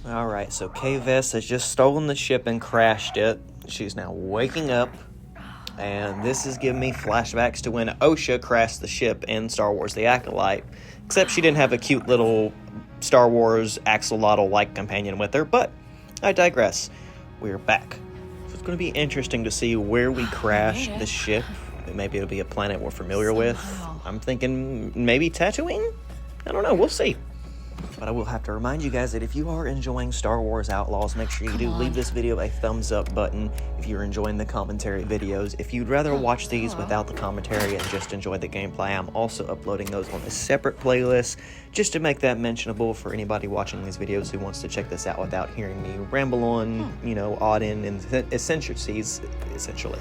Alright, so K-Vest has just stolen the ship and crashed it. She's now waking up, and this is giving me flashbacks to when Osha crashed the ship in Star Wars The Acolyte. Except she didn't have a cute little Star Wars axolotl-like companion with her, but I digress. We're back. So it's going to be interesting to see where we crash the ship. Maybe it'll be a planet we're familiar with. I'm thinking maybe Tatooine? I don't know, we'll see. But I will have to remind you guys that if you are enjoying Star Wars Outlaws, make sure you do leave this video a thumbs up button if you're enjoying the commentary videos. If you'd rather watch these without the commentary and just enjoy the gameplay, I'm also uploading those on a separate playlist just to make that mentionable for anybody watching these videos who wants to check this out without hearing me ramble on, odd in eccentricities, essentially.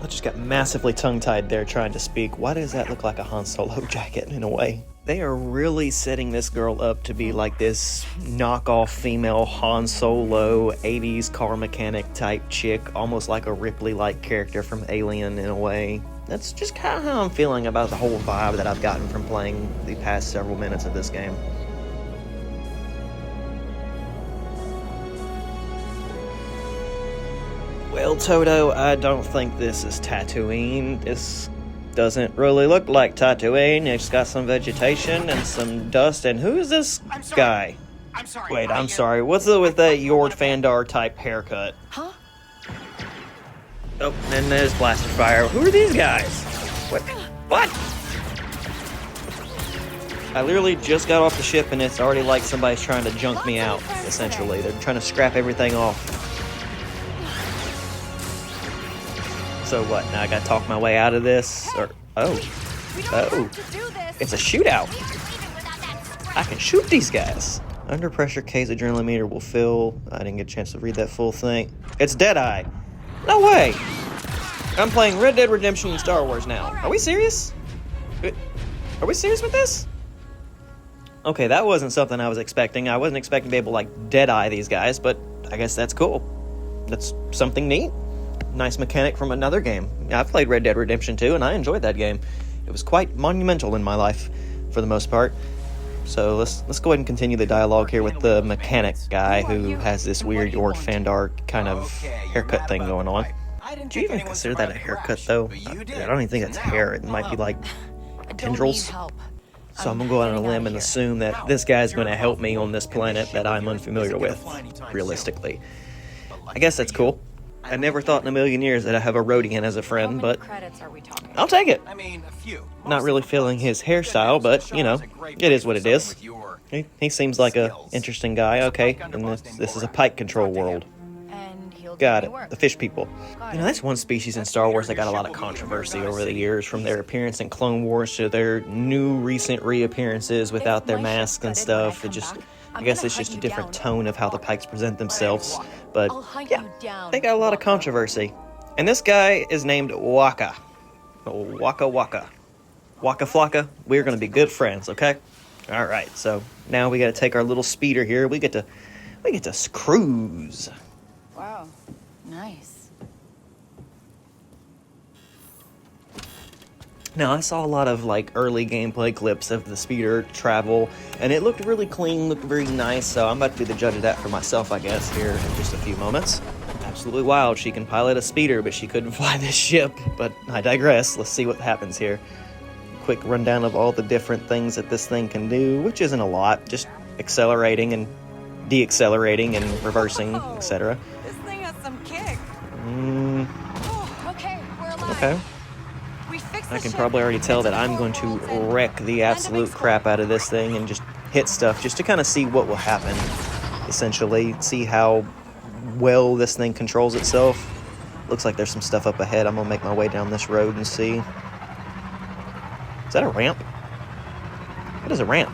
I just got massively tongue-tied there trying to speak. Why does that look like a Han Solo jacket in a way? They are really setting this girl up to be like this knockoff female Han Solo 80s car mechanic type chick, almost like a Ripley-like character from Alien in a way. That's just kind of how I'm feeling about the whole vibe that I've gotten from playing the past several minutes of this game. Well, Toto, I don't think this is Tatooine. This doesn't really look like Tatooine. It's got some vegetation and some dust. And who is this guy? I'm sorry. Wait, I'm sorry. What's it with that Yord Fandar type haircut? Huh? Oh, and there's blaster fire. Who are these guys? What? I literally just got off the ship and it's already like somebody's trying to junk me out, essentially. They're trying to scrap everything off. So what, now I gotta talk my way out of this? Or, it's a shootout. I can shoot these guys. Under pressure, K's adrenaline meter will fill. I didn't get a chance to read that full thing. It's Deadeye. No way. I'm playing Red Dead Redemption and Star Wars now. Are we serious? Are we serious with this? Okay, that wasn't something I was expecting. I wasn't expecting to be able to, like, Deadeye these guys, but I guess that's cool. That's something neat. Nice mechanic from another game. I've played Red Dead Redemption 2, and I enjoyed that game. It was quite monumental in my life, for the most part. So let's go ahead and continue the dialogue here with the mechanic guy who has this weird Yord Fandar kind of haircut thing going on. Do you even consider that a haircut, though? I don't even think that's hair. It might be like tendrils. So I'm going to go out on a limb and assume that this guy's going to help me on this planet that I'm unfamiliar with, realistically. I guess that's cool. I never thought in a million years that I'd have a Rodian as a friend, but I'll take it. I mean, a few. Not really feeling his hairstyle, but, it is what it is. He seems like a interesting guy. Okay, and this is a pike control world. Got it. The fish people. That's one species in Star Wars that got a lot of controversy over the years, from their appearance in Clone Wars to their new recent reappearances without their masks and stuff. I guess it's just a different tone of how the pikes present themselves. But, yeah, they got a lot of controversy. And this guy is named Waka. Waka Waka. Waka Flaka. We're going to be good friends, okay? Alright, so now we got to take our little speeder here. We get to cruise. Wow, nice. Now, I saw a lot of, early gameplay clips of the speeder travel, and it looked really clean, looked very nice, so I'm about to be the judge of that for myself, I guess, here in just a few moments. Absolutely wild. She can pilot a speeder, but she couldn't fly this ship, but I digress. Let's see what happens here. Quick rundown of all the different things that this thing can do, which isn't a lot, just accelerating and deaccelerating and reversing, etc. This thing has some kick. Okay, we're alive. Okay. I can probably already tell that I'm going to wreck the absolute crap out of this thing and just hit stuff just to kind of see what will happen, essentially. See how well this thing controls itself. Looks like there's some stuff up ahead. I'm going to make my way down this road and see. Is that a ramp? What is a ramp?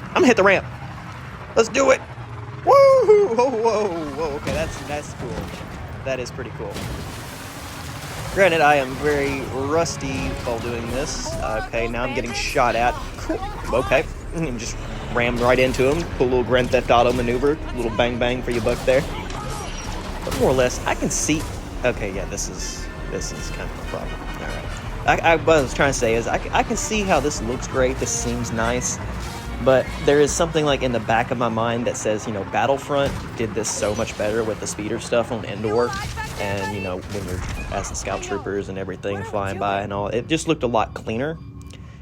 I'm going to hit the ramp. Let's do it. Woo! Whoa. Okay, that's cool. That is pretty cool. Granted, I am very rusty while doing this. Okay, now I'm getting shot at. Cool. Okay. Just rammed right into him. Cool little Grand Theft Auto maneuver. A little bang bang for your buck there. But more or less, I can see... Okay, yeah, this is kind of a problem. Alright. What I was trying to say is, I can see how this looks great. This seems nice. But there is something like in the back of my mind that says, Battlefront did this so much better with the speeder stuff on Endor. And, when you're as the scout troopers and everything flying by and all, it just looked a lot cleaner.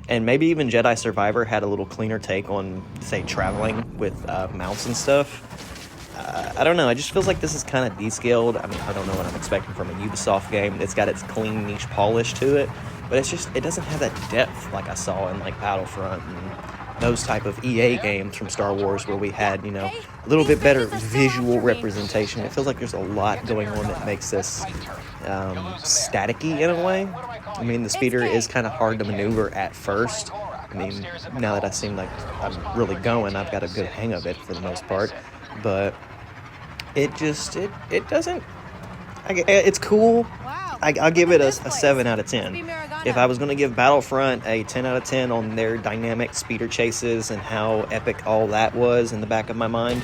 And maybe even Jedi Survivor had a little cleaner take on, say, traveling with mounts and stuff. I don't know. It just feels like this is kind of descaled. I mean, I don't know what I'm expecting from a Ubisoft game. It's got its clean niche polish to it. But it doesn't have that depth like I saw in, like, Battlefront and those type of EA games from Star Wars where we had, a little bit better visual representation. It feels like there's a lot going on that makes this staticky in a way. I mean, the speeder is kind of hard to maneuver at first. I mean, now that I seem like I'm really going, I've got a good hang of it for the most part. But it doesn't... It's cool. I'll give it a 7 out of 10. If I was going to give Battlefront a 10 out of 10 on their dynamic speeder chases and how epic all that was in the back of my mind,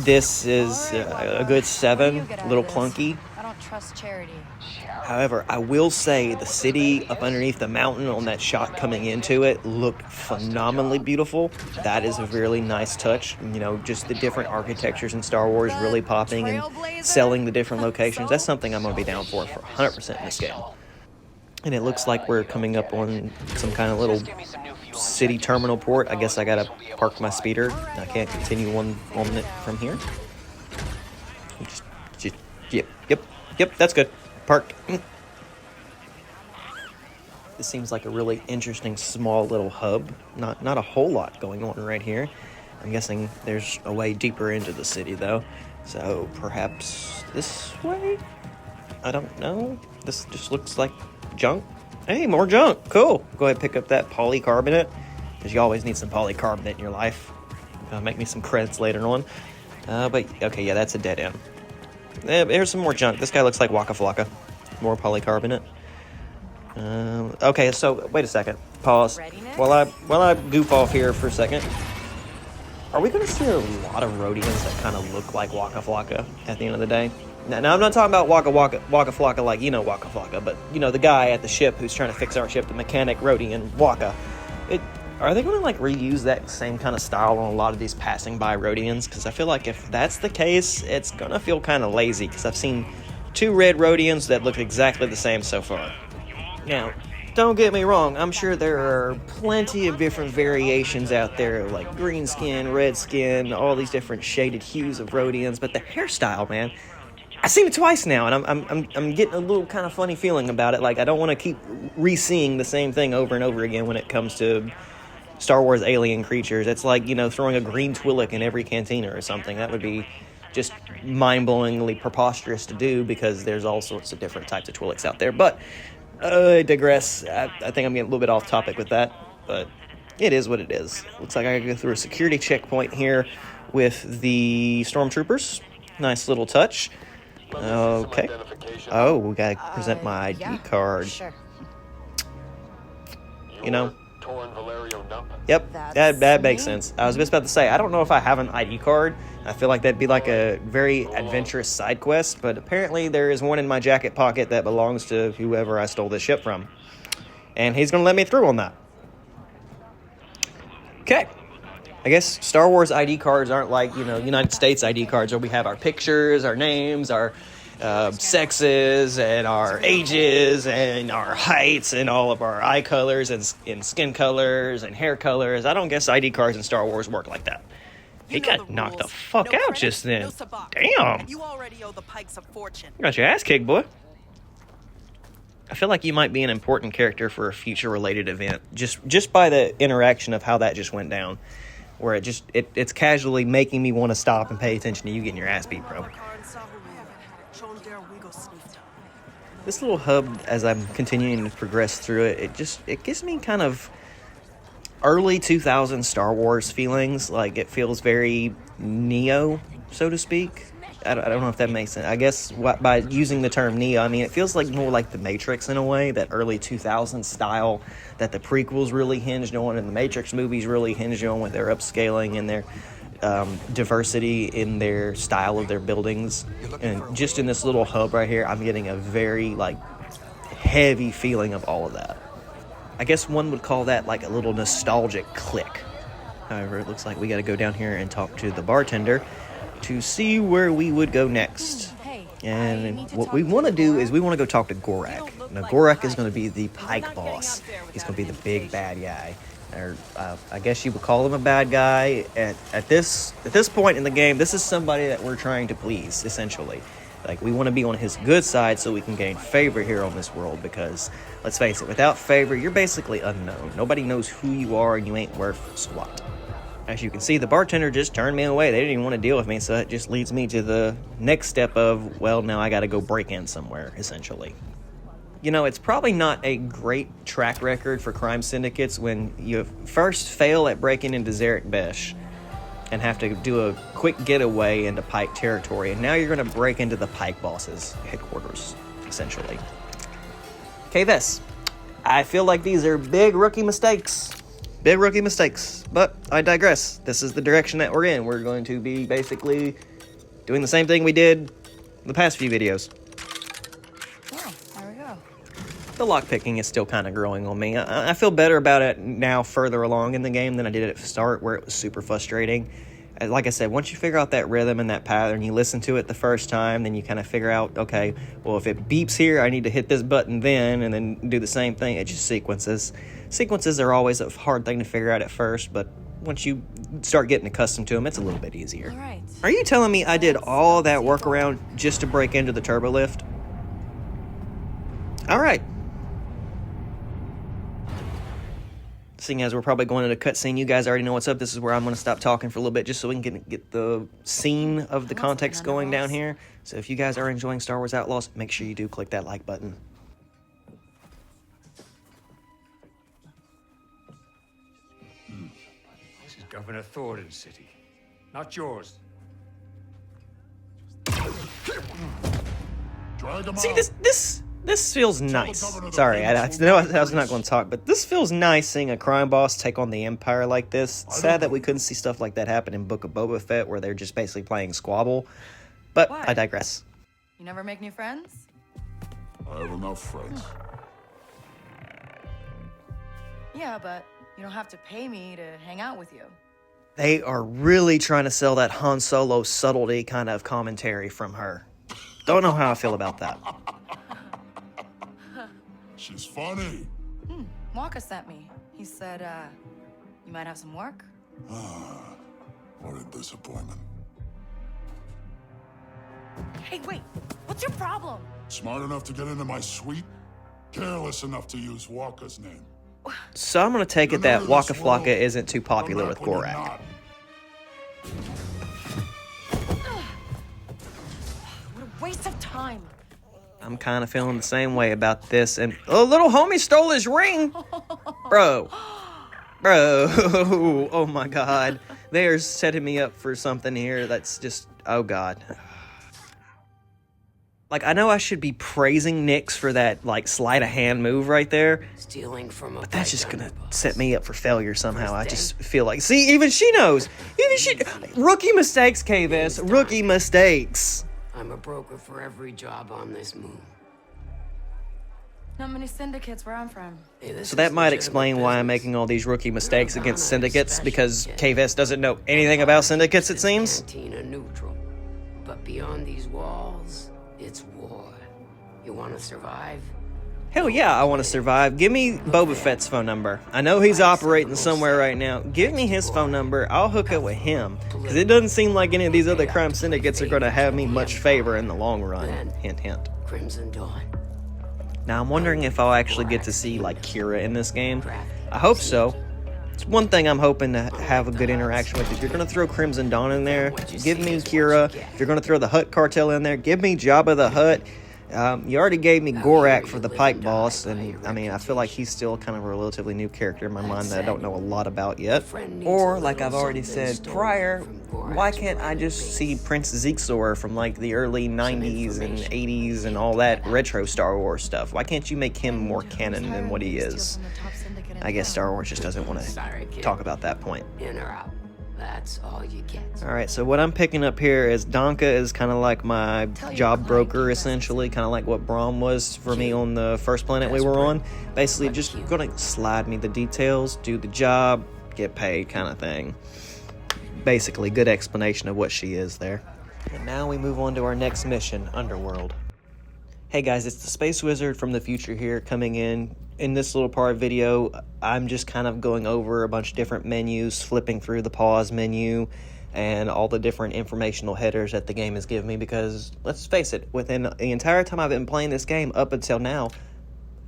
this is a good 7, a little clunky. I don't trust charity. However, I will say the city up underneath the mountain on that shot coming into it looked phenomenally beautiful. That is a really nice touch. Just the different architectures in Star Wars really popping and selling the different locations. That's something I'm going to be down for 100% in this game. And it looks like we're coming up on some kind of little city terminal port. I guess I got to park my speeder. I can't continue on it from here. Yep, that's good. Park. This seems like a really interesting small little hub. Not a whole lot going on right here. I'm guessing there's a way deeper into the city though. So perhaps this way? I don't know. This just looks like junk. Hey, more junk. Cool. Go ahead and pick up that polycarbonate, because you always need some polycarbonate in your life. Make me some credits later on. But okay, yeah, that's a dead end. There's some more junk. This guy looks like Waka Flaka. More polycarbonate. Okay, so wait a second. Pause. While I goof off here for a second. Are we going to see a lot of Rhodians that kind of look like Waka Flaka at the end of the day? Now I'm not talking about Waka Flaka like Waka Flaka, but the guy at the ship who's trying to fix our ship, the mechanic Rhodian Waka. Are they going to like reuse that same kind of style on a lot of these passing by Rhodians? Because I feel like if that's the case, it's going to feel kind of lazy, because I've seen 2 red Rhodians that look exactly the same so far. Now, don't get me wrong, I'm sure there are plenty of different variations out there, like green skin, red skin, all these different shaded hues of Rhodians, but the hairstyle, man, I've seen it twice now, and I'm getting a little kind of funny feeling about it. Like, I don't want to keep re-seeing the same thing over and over again when it comes to Star Wars alien creatures. It's like, throwing a green Twi'lek in every cantina or something. That would be just mind-blowingly preposterous to do, because there's all sorts of different types of Twi'leks out there. But I digress. I think I'm getting a little bit off topic with that, but it is what it is. Looks like I gotta go through a security checkpoint here with the stormtroopers. Nice little touch. Okay. Oh, we gotta present my ID card. Sure. Yep, that makes sense. I was just about to say, I don't know if I have an ID card. I feel like that'd be like a very adventurous side quest, but apparently there is one in my jacket pocket that belongs to whoever I stole this ship from. And he's going to let me through on that. Okay. I guess Star Wars ID cards aren't like, United States ID cards, where we have our pictures, our names, our sexes, and our ages, and our heights, and all of our eye colors, and skin colors, and hair colors. I don't guess ID cards in Star Wars work like that. He got knocked the fuck out just then. Damn. You already owe the Pikes a fortune. Got your ass kicked, boy. I feel like you might be an important character for a future related event, just by the interaction of how that just went down, where it's casually making me want to stop and pay attention to you getting your ass beat, bro. This little hub, as I'm continuing to progress through it, it gives me kind of early 2000s Star Wars feelings. Like, it feels very Neo, so to speak. I don't know if that makes sense. I guess by using the term Neo, I mean, it feels like more like the Matrix in a way, that early 2000s style that the prequels really hinged on, and the Matrix movies really hinged on, with their upscaling and their diversity in their style of their buildings. And just in this little hub right here, I'm getting a very heavy feeling of all of that. I guess one would call that like a little nostalgic click. However, it looks like we got to go down here and talk to the bartender to see where we would go next. And what we want to do is we want to go talk to Gorak. Now, Gorak is going to be the Pike boss. He's going to be the big bad guy. Or I guess you would call him a bad guy. At this point in the game, this is somebody that we're trying to please, essentially. Like, we want to be on his good side so we can gain favor here on this world, because, let's face it, without favor, you're basically unknown. Nobody knows who you are, and you ain't worth squat. As you can see, the bartender just turned me away. They didn't even want to deal with me, so that just leads me to the next step of, well, now I got to go break in somewhere, essentially. You know, it's probably not a great track record for crime syndicates when you first fail at breaking into Zarek Besh and have to do a quick getaway into Pike territory, and now you're going to break into the Pike boss's headquarters, essentially. Okay, this. I feel like these are big rookie mistakes. Big rookie mistakes. But I digress. This is the direction that we're in. We're going to be basically doing the same thing we did the past few videos. Yeah, there we go. The lockpicking is still kind of growing on me. I feel better about it now further along in the game than I did at the start, where it was super frustrating. Like I said, once you figure out that rhythm and that pattern, you listen to it the first time, then you kind of figure out, okay, well, if it beeps here, I need to hit this button then, and then do the same thing. It just sequences. Sequences are always a hard thing to figure out at first, but once you start getting accustomed to them, it's a little bit easier. All right. Are you telling me I did all that workaround just to break into the turbo lift? All right. Seeing as we're probably going into a cutscene, you guys already know what's up. This is where I'm going to stop talking for a little bit just so we can get the scene of the context going down here. So if you guys are enjoying Star Wars Outlaws, make sure you do click that like button. This is Governor Thornton's city, not yours. See, this feels nice. Sorry, I know I was not going to talk, but this feels nice seeing a crime boss take on the Empire like this. Sad that we couldn't see stuff like that happen in Book of Boba Fett, where they're just basically playing squabble. But What? I digress. You never make new friends? I have enough friends. Yeah, but you don't have to pay me to hang out with you. They are really trying to sell that Han Solo subtlety kind of commentary from her. Don't know how I feel about that. She's funny. Waka sent me. He said, you might have some work? What a disappointment. Hey, wait! What's your problem? Smart enough to get into my suite, careless enough to use Waka's name. So I'm going to take it that Remember Waka this world, Flaka isn't too popular come with back when you're Gorak. not. What a waste of time. I'm kind of feeling the same way about this. And oh, little homie stole his ring. Bro. Oh my God. They are setting me up for something here that's just, oh God. Like, I know I should be praising Nyx for that, like, sleight of hand move right there. Stealing from a But that's just gonna set me up for failure somehow. I just feel like, see, even she knows. Even she, rookie mistakes, KVS. Rookie mistakes. I'm a broker for every job on this moon. Not many syndicates where I'm from. Hey, this So that is might legitimate explain why I'm business. making all these rookie mistakes You're against gonna syndicates, special because kid. KVS doesn't know anything about syndicates, it seems. Cantina neutral, but beyond these walls, it's war. You want to survive? Hell yeah, I want to survive. Give me Boba Fett's phone number. I know he's operating somewhere right now. Give me his phone number. I'll hook up with him. Because it doesn't seem like any of these other crime syndicates are going to have me much favor in the long run. Hint, hint. Crimson Dawn. Now, I'm wondering if I'll actually get to see, like, Kira in this game. I hope so. It's one thing I'm hoping to have a good interaction with. If you're going to throw Crimson Dawn in there, give me Kira. If you're going to throw the Hutt Cartel in there, give me Jabba the Hutt. You already gave me Gorak for the Pike boss, and I mean, I feel like he's still kind of a relatively new character in my mind that I don't know a lot about yet. Or, like I've already said prior, why can't I just see Prince Zeexor from like the early 90s and 80s and all that retro Star Wars stuff? Why can't you make him more canon than what he is? I guess Star Wars just doesn't want to talk about that point. In or out. That's all you get. Alright, so what I'm picking up here is Donka is kind of like my job broker, essentially. Kind of like what Braum was for me on the first planet we were on. Basically, just gonna slide me the details, do the job, get paid kind of thing. Basically, good explanation of what she is there. And now we move on to our next mission, Underworld. Hey guys, it's TheSpaceWizard from the future here, coming in. In this little part of video, I'm just kind of going over a bunch of different menus, flipping through the pause menu, and all the different informational headers that the game has given me, because, let's face it, within the entire time I've been playing this game up until now,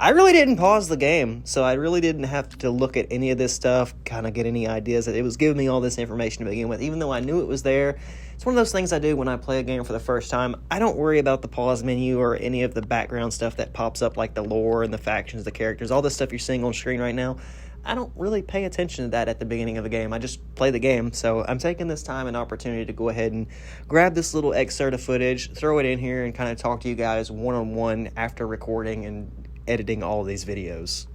I really didn't pause the game, so I really didn't have to look at any of this stuff, kind of get any ideas. It was giving me all this information to begin with, even though I knew it was there. It's one of those things I do when I play a game for the first time. I don't worry about the pause menu or any of the background stuff that pops up, like the lore and the factions, the characters, all this stuff you're seeing on screen right now. I don't really pay attention to that at the beginning of the game. I just play the game. So I'm taking this time and opportunity to go ahead and grab this little excerpt of footage, throw it in here, and kind of talk to you guys one-on-one after recording and editing all of these videos.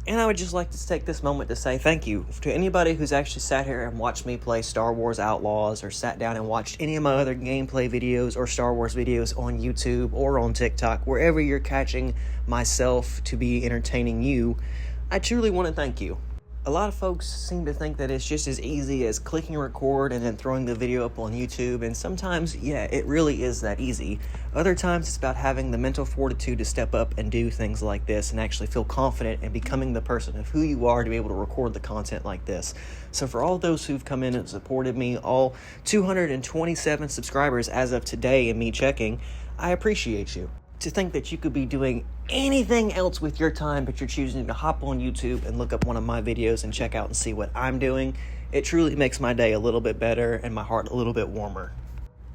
And I would just like to take this moment to say thank you to anybody who's actually sat here and watched me play Star Wars Outlaws, or sat down and watched any of my other gameplay videos or Star Wars videos on YouTube or on TikTok, wherever you're catching myself to be entertaining you. I truly want to thank you. A lot of folks seem to think that it's just as easy as clicking record and then throwing the video up on YouTube, and sometimes, yeah, it really is that easy. Other times it's about having the mental fortitude to step up and do things like this and actually feel confident in becoming the person of who you are to be able to record the content like this. So for all those who've come in and supported me, all 227 subscribers as of today and me checking, I appreciate you. To think that you could be doing anything else with your time, but you're choosing to hop on YouTube and look up one of my videos and check out and see what I'm doing, it truly makes my day a little bit better and my heart a little bit warmer.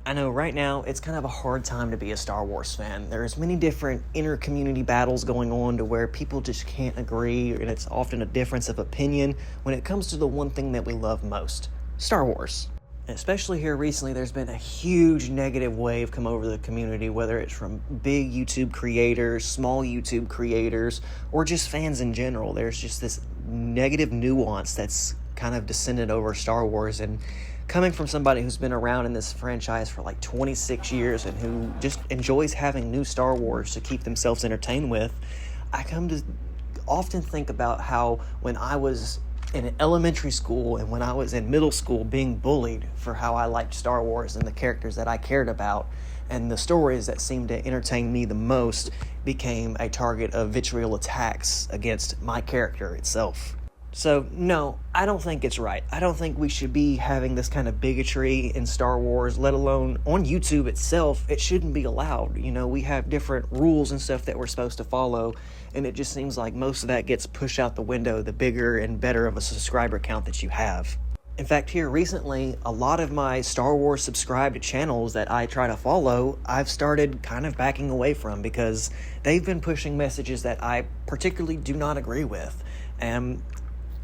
I know right now it's kind of a hard time to be a Star Wars fan. There's many different inner community battles going on to where people just can't agree, and it's often a difference of opinion when it comes to the one thing that we love most, Star Wars. Especially here recently, there's been a huge negative wave come over the community, whether it's from big YouTube creators, small YouTube creators, or just fans in general. There's just this negative nuance that's kind of descended over Star Wars, and coming from somebody who's been around in this franchise for like 26 years and who just enjoys having new Star Wars to keep themselves entertained with, I come to often think about how when I was in elementary school and when I was in middle school being bullied for how I liked Star Wars and the characters that I cared about, and the stories that seemed to entertain me the most became a target of vitriol attacks against my character itself. So, no, I don't think it's right. I don't think we should be having this kind of bigotry in Star Wars, let alone on YouTube itself. It shouldn't be allowed. You know, we have different rules and stuff that we're supposed to follow, and it just seems like most of that gets pushed out the window the bigger and better of a subscriber count that you have. In fact, here recently, a lot of my Star Wars subscribed channels that I try to follow, I've started kind of backing away from because they've been pushing messages that I particularly do not agree with. And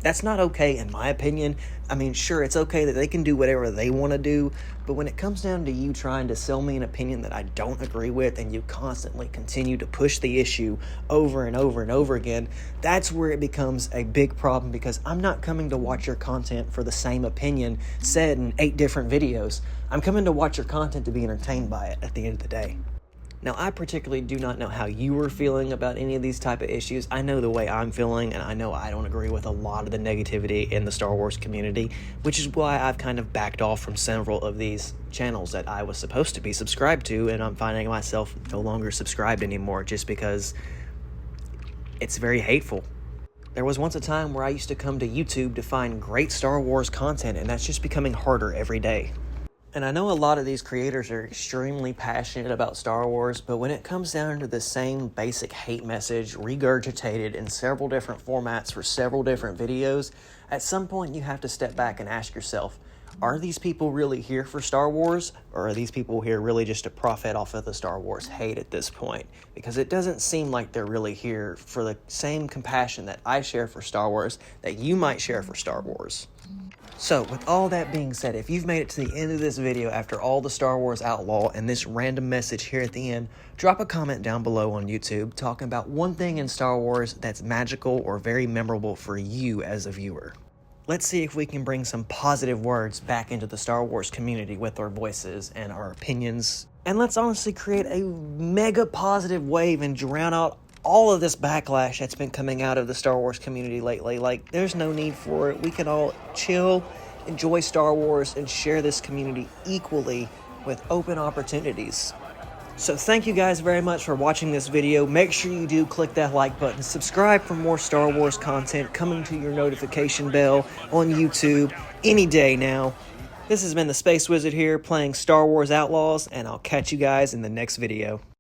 that's not okay, in my opinion. I mean, sure, it's okay that they can do whatever they want to do, but when it comes down to you trying to sell me an opinion that I don't agree with, and you constantly continue to push the issue over and over and over again, that's where it becomes a big problem, because I'm not coming to watch your content for the same opinion said in 8 different videos. I'm coming to watch your content to be entertained by it at the end of the day. Now, I particularly do not know how you are feeling about any of these type of issues. I know the way I'm feeling, and I know I don't agree with a lot of the negativity in the Star Wars community, which is why I've kind of backed off from several of these channels that I was supposed to be subscribed to, and I'm finding myself no longer subscribed anymore just because it's very hateful. There was once a time where I used to come to YouTube to find great Star Wars content, and that's just becoming harder every day. And I know a lot of these creators are extremely passionate about Star Wars, but when it comes down to the same basic hate message regurgitated in several different formats for several different videos, at some point you have to step back and ask yourself, are these people really here for Star Wars, or are these people here really just to profit off of the Star Wars hate at this point? Because it doesn't seem like they're really here for the same compassion that I share for Star Wars that you might share for Star Wars. So, with all that being said, if you've made it to the end of this video after all the Star Wars Outlaw and this random message here at the end, drop a comment down below on YouTube talking about one thing in Star Wars that's magical or very memorable for you as a viewer. Let's see if we can bring some positive words back into the Star Wars community with our voices and our opinions. And let's honestly create a mega positive wave and drown out all of this backlash that's been coming out of the Star Wars community lately. Like, there's no need for it. We can all chill, enjoy Star Wars, and share this community equally with open opportunities. So thank you guys very much for watching this video. Make sure you do click that like button. Subscribe for more Star Wars content coming to your notification bell on YouTube any day now. This has been the Space Wizard here playing Star Wars Outlaws, and I'll catch you guys in the next video.